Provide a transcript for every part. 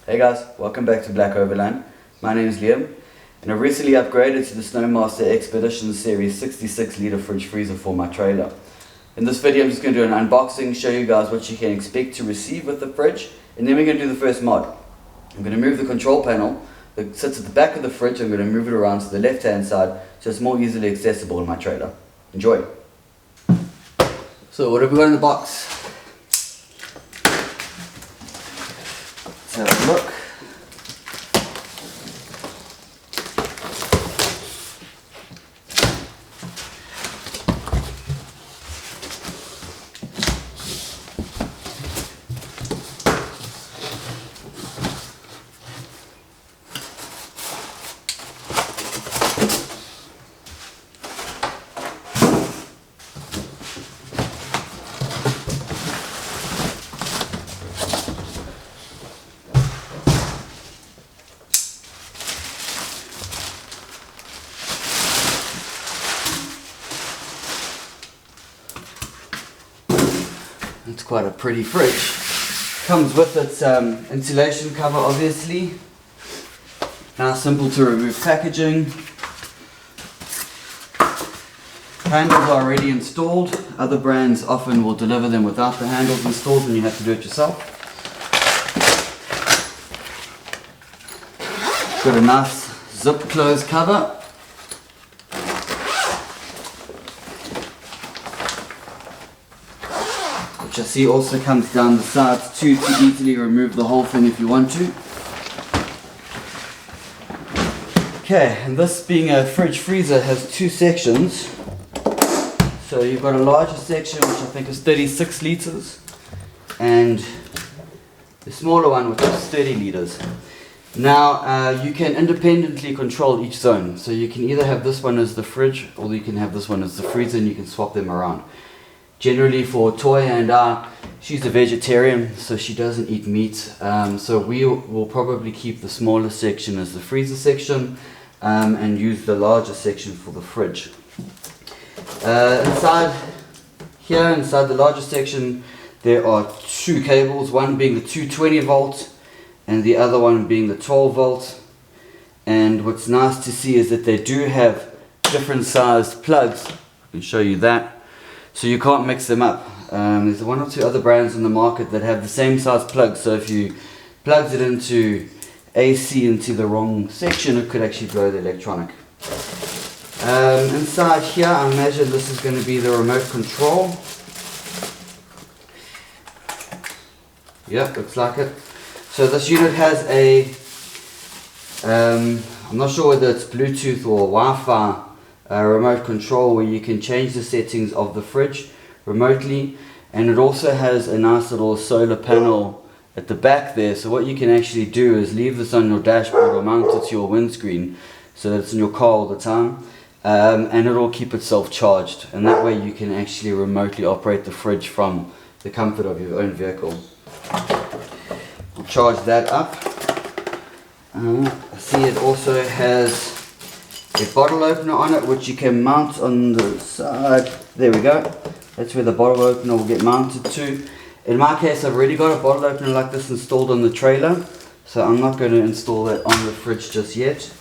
Hey guys, welcome back to Black Overland. My name is Liam and I recently upgraded to the Snomaster Expedition Series 66 litre fridge freezer for my trailer. In this video I'm just going to do an unboxing, show you guys what you can expect to receive with the fridge, and then we're going to do the first mod. I'm going to move the control panel that sits at the back of the fridge. I'm going to move it around to the left hand side so it's more easily accessible in my trailer. Enjoy! So what have we got in the box? Let's have a look. It's quite a pretty fridge. Comes with its insulation cover, obviously. Now simple to remove packaging. Handles are already installed. Other brands often will deliver them without the handles installed and you have to do it yourself. Got a nice zip close cover. Which I see also comes down the sides too, to easily remove the whole thing if you want to. Okay, and this being a fridge freezer has two sections. So you've got a larger section which I think is 36 litres and the smaller one which is 30 litres. Now you can independently control each zone. So you can either have this one as the fridge or you can have this one as the freezer, and you can swap them around. Generally for Toya and I, she's a vegetarian, so she doesn't eat meat. So we will probably keep the smaller section as the freezer section and use the larger section for the fridge. Inside the larger section, there are two cables, one being the 220 volt and the other one being the 12 volt. And what's nice to see is that they do have different sized plugs. I can show you that. So you can't mix them up. There's one or two other brands in the market that have the same size plug, so if you plugged it into AC into the wrong section, it could actually blow the electronic. Inside here, I imagine this is going to be the remote control. Yep, looks like it. So this unit has a, I'm not sure whether it's Bluetooth or Wi-Fi remote control where you can change the settings of the fridge remotely, and it also has a nice little solar panel at the back there. So what you can actually do is leave this on your dashboard or mount it to your windscreen so that it's in your car all the time, and it'll keep itself charged, and that way you can actually remotely operate the fridge from the comfort of your own vehicle. We'll charge that up. I see it also has a bottle opener on it which you can mount on the side. There we go. That's where the bottle opener will get mounted to. In my case, I've already got a bottle opener like this installed on the trailer, so I'm not going to install that on the fridge just yet.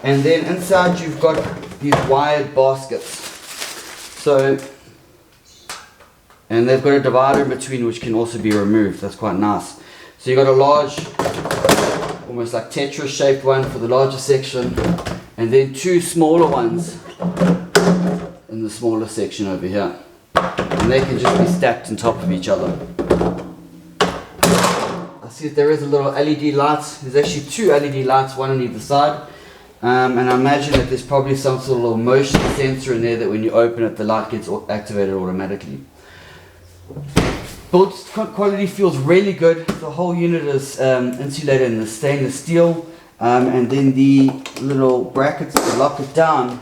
And then inside you've got these wired baskets. So, and they've got a divider in between which can also be removed. That's quite nice. So you've got a large, almost like Tetris shaped one for the larger section, and then two smaller ones in the smaller section over here, and they can just be stacked on top of each other. I see that there is a little LED light. There's actually two LED lights, one on either side, and I imagine that there's probably some sort of motion sensor in there that when you open it the light gets activated automatically. Build quality feels really good. The whole unit is insulated in the stainless steel. And then the little brackets to lock it down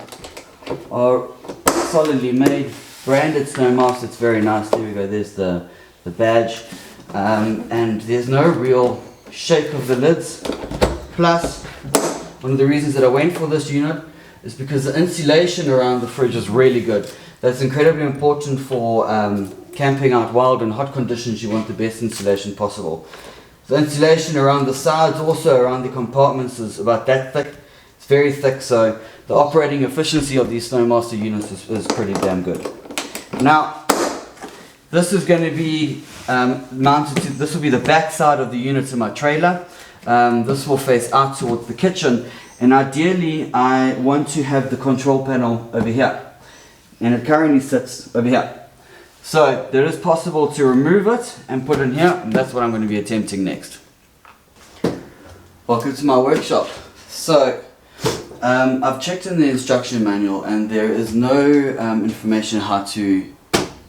are solidly made, branded Snomaster. It's very nice. There we go, there's the badge. And there's no real shake of the lids. Plus, one of the reasons that I went for this unit is because the insulation around the fridge is really good. That's incredibly important for camping out wild in hot conditions. You want the best insulation possible. The insulation around the sides, also around the compartments, is about that thick. It's very thick, so the operating efficiency of these Snomaster units is pretty damn good. Now, this is going to be mounted to, this will be the back side of the unit in my trailer. This will face out towards the kitchen, and ideally I want to have the control panel over here, and it currently sits over here. So it is possible to remove it and put it in here, and that's what I'm going to be attempting next. Welcome to my workshop. So I've checked in the instruction manual, and there is no information how to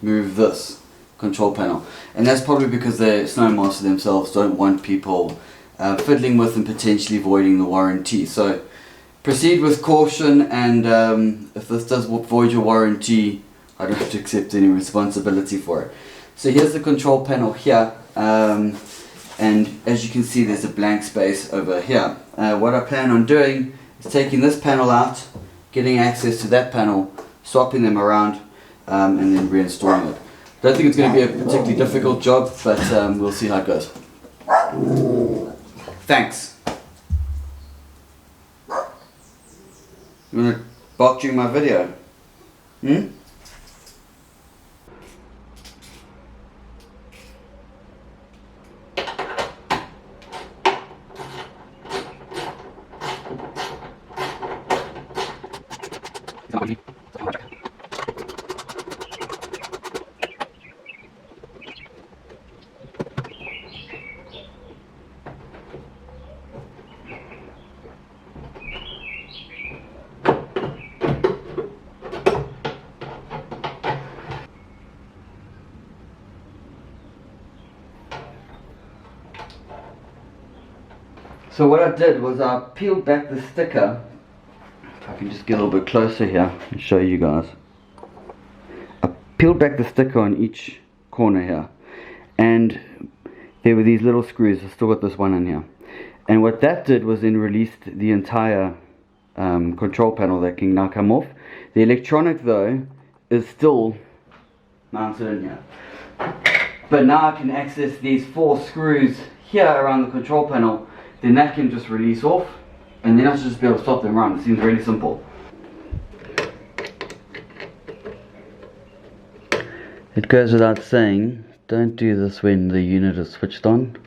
move this control panel, and that's probably because the Snomaster themselves don't want people fiddling with and potentially voiding the warranty. So proceed with caution, and if this does void your warranty, I don't have to accept any responsibility for it. So here's the control panel here, and as you can see there's a blank space over here. What I plan on doing is taking this panel out, getting access to that panel, swapping them around, and then reinstalling it. Don't think it's going to be a particularly difficult job, but we'll see how it goes. Thanks. You want to bark during my video? Hmm? So what I did was I peeled back the sticker. If I can just get a little bit closer here and show you guys. I peeled back the sticker on each corner here, and there were these little screws. I still got this one in here, and what that did was then released the entire control panel that can now come off. The electronic though is still mounted in here, but now I can access these 4 screws here around the control panel. Then that can just release off, and then I should just be able to swap them around. It seems really simple. It goes without saying, don't do this when the unit is switched on.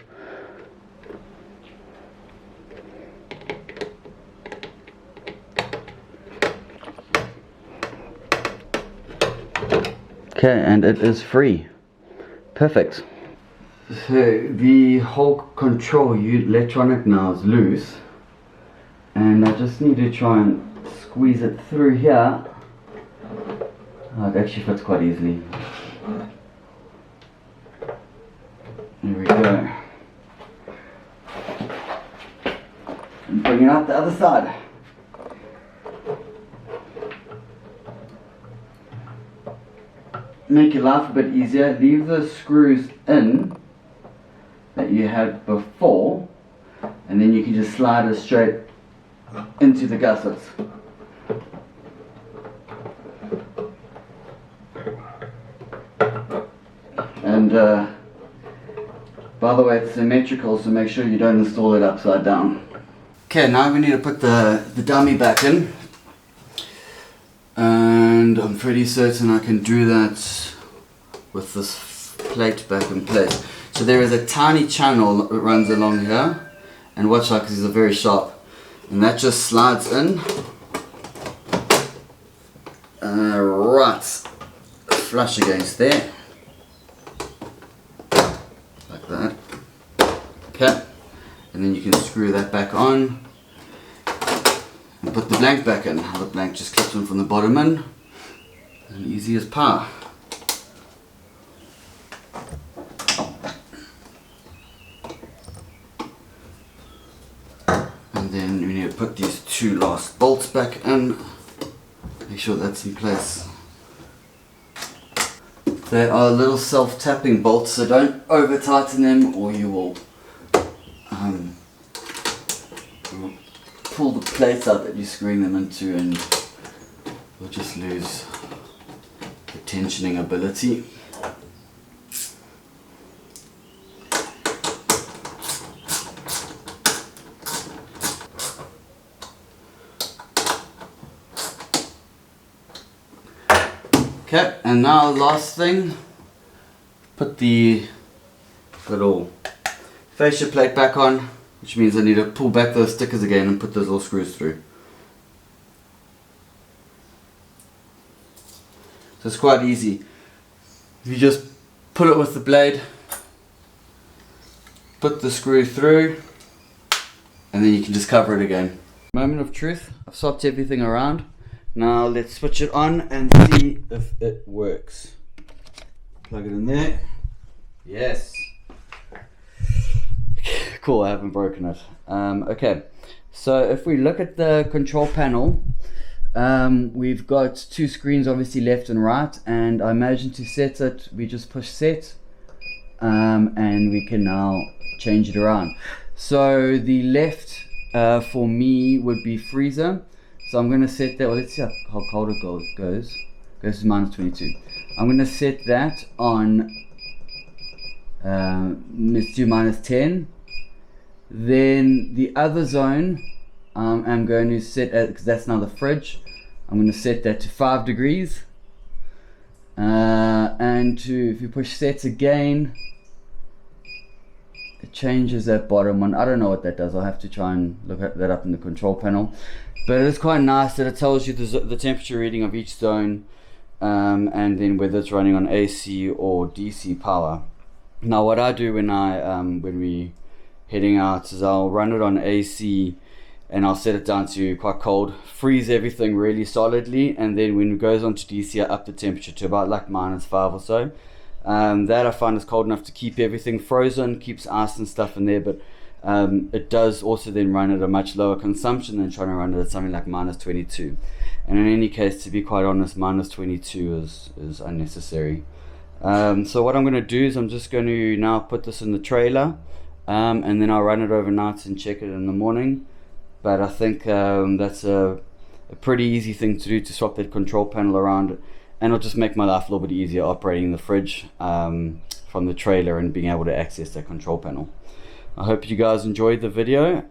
Okay, and it is free. Perfect. So the whole control electronic now is loose, and I just need to try and squeeze it through here. Oh, it actually fits quite easily. There we go. And bring it out the other side. Make your life a bit easier. Leave the screws in that you had before, and then you can just slide it straight into the gussets. And by the way, it's symmetrical, so make sure you don't install it upside down. Okay, now we need to put the dummy back in, and I'm pretty certain I can do that with this plate back in place. So there is a tiny channel that runs along here, and watch out because these are very sharp, and that just slides in right flush against there, like that. Okay, and then you can screw that back on and put the blank back in. The blank just clips in from the bottom in, and easy as pie. Then we need to put these 2 last bolts back in. Make sure that's in place. They are little self-tapping bolts, so don't over tighten them or you will pull the plates out that you're screwing them into, and you'll just lose the tensioning ability. Okay, and now last thing, put the little fascia plate back on, which means I need to pull back those stickers again and put those little screws through. So it's quite easy. You just pull it with the blade, put the screw through, and then you can just cover it again. Moment of truth, I've swapped everything around. Now let's switch it on and see if it works. Plug it in there. Yes. Cool, I haven't broken it. Okay, so if we look at the control panel, we've got two screens, obviously left and right, and I imagine to set it, we just push set, and we can now change it around. So the left for me would be freezer, so I'm going to set that, well, let's see how cold it goes to -22. I'm going to set that on, let's do -10. Then the other zone, I'm going to set, because that's now the fridge, I'm going to set that to 5 degrees. And if you push set again, it changes that bottom one. I don't know what that does. I'll have to try and look at that up in the control panel. But it's quite nice that it tells you the temperature reading of each zone, and then whether it's running on AC or DC power. Now what I do when we heading out is I'll run it on AC and I'll set it down to quite cold, freeze everything really solidly, and then when it goes on to DC I up the temperature to about like -5 or so. That I find is cold enough to keep everything frozen, keeps ice and stuff in there, but it does also then run at a much lower consumption than trying to run it at something like -22. And in any case, to be quite honest, -22 is unnecessary. So what I'm going to do is I'm just going to now put this in the trailer, and then I'll run it overnight and check it in the morning. But I think that's a pretty easy thing to do, to swap that control panel around, and it'll just make my life a little bit easier operating the fridge from the trailer and being able to access that control panel. I hope you guys enjoyed the video.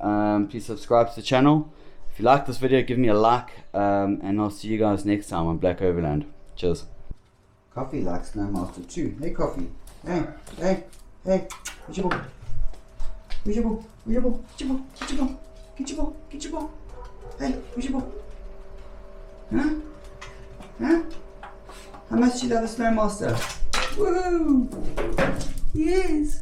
Please subscribe to the channel. If you like this video, give me a like, and I'll see you guys next time on Black Overland. Cheers. Coffee likes Snomaster too. Hey Coffee. Hey, hey, hey. Where's your ball? Where's your ball? Where's your ball? Get your ball. Get your ball. Get your ball. Get your ball. Hey, where's your ball? Huh? Huh? How much do you love a Snomaster? Woohoo! Yes!